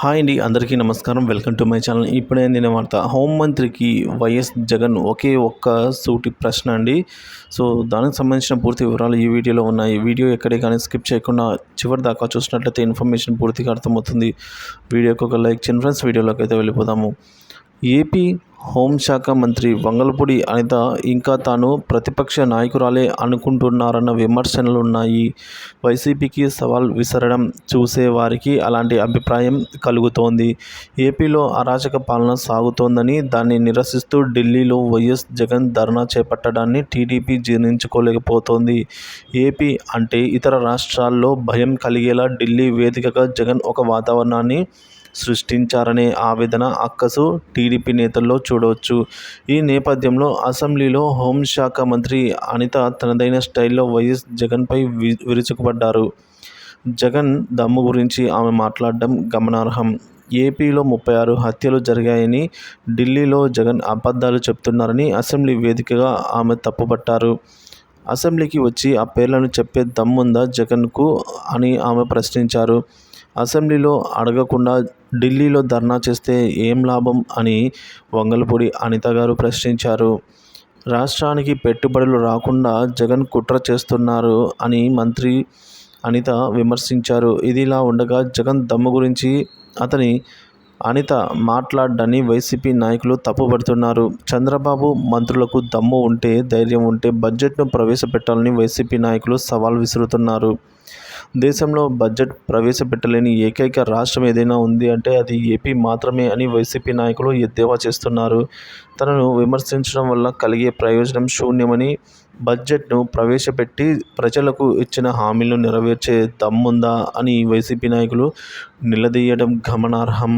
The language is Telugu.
హాయ్ అండి, అందరికీ నమస్కారం. Welcome to my channel. ఇప్పుడే అందిన వార్త. హోంమంత్రికి వైఎస్ జగన్ ఒకే ఒక్క సూటి ప్రశ్న అండి. సో దానికి సంబంధించిన పూర్తి వివరాలు ఈ వీడియోలో ఉన్నాయి. వీడియో ఎక్కడే కానీ స్కిప్ చేయకుండా చివరి దాకా చూసినట్లయితే ఇన్ఫర్మేషన్ పూర్తిగా అర్థమవుతుంది. వీడియోకి ఒక లైక్ చేయండి ఫ్రెండ్స్. వీడియోలోకి అయితే వెళ్ళిపోదాము. ఏపీ హోంశాఖ మంత్రి వంగలపూడి అనిత ఇంకా తాను ప్రతిపక్ష నాయకురాలే అనుకుంటున్నారన్న విమర్శనలు ఉన్నాయి. వైసీపీకి సవాల్ విసరడం చూసే వారికి అలాంటి అభిప్రాయం కలుగుతోంది. ఏపీలో అరాచక పాలన సాగుతోందని, దాన్ని నిరసిస్తూ ఢిల్లీలో వైఎస్ జగన్ ధర్నా చేపట్టడాన్ని టీడీపీ జీర్ణించుకోలేకపోతోంది. ఏపీ అంటే ఇతర రాష్ట్రాల్లో భయం కలిగేలా ఢిల్లీ వేదికగా జగన్ ఒక వాతావరణాన్ని సృష్టించారనే ఆవేదన, అక్కసు టీడీపీ నేతల్లో చూడవచ్చు. ఈ నేపథ్యంలో అసెంబ్లీలో హోంశాఖ మంత్రి అనిత తనదైన స్టైల్లో వైఎస్ జగన్పై విరుచుకుపడ్డారు. జగన్ దమ్ము గురించి ఆమె మాట్లాడడం గమనార్హం. ఏపీలో 36 హత్యలు జరిగాయని, ఢిల్లీలో జగన్ అబద్ధాలు చెప్తున్నారని అసెంబ్లీ వేదికగా ఆమె తప్పుపట్టారు. అసెంబ్లీకి వచ్చి ఆ పేర్లను చెప్పే దమ్ముందా జగన్కు అని ఆమె ప్రశ్నించారు. అసెంబ్లీలో అడగకుండా ఢిల్లీలో ధర్నా చేస్తే ఏం లాభం అని వంగలపూడి అనిత గారు ప్రశ్నించారు. రాష్ట్రానికి పెట్టుబడులు రాకుండా జగన్ కుట్ర చేస్తున్నారు అని మంత్రి అనిత విమర్శించారు. ఇదిలా ఉండగా జగన్ దమ్ము గురించి అనిత మాట్లాడ్డాన్ని వైసీపీ నాయకులు తప్పుపడుతున్నారు. చంద్రబాబు మంత్రులకు దమ్ము ఉంటే, ధైర్యం ఉంటే బడ్జెట్ను ప్రవేశపెట్టాలని వైసీపీ నాయకులు సవాల్ విసురుతున్నారు. దేశంలో బడ్జెట్ ప్రవేశపెట్టలేని ఏకైక రాష్ట్రం ఏదైనా ఉంది అంటే అది ఏపీ మాత్రమే అని వైసీపీ నాయకులు ఎద్దేవా చేస్తున్నారు. తనను విమర్శించడం వల్ల కలిగే ప్రయోజనం శూన్యమని, బడ్జెట్ను ప్రవేశపెట్టి ప్రజలకు ఇచ్చిన హామీలను నెరవేర్చే దమ్ముందా అని వైసీపీ నాయకులు నిలదీయడం గమనార్హం.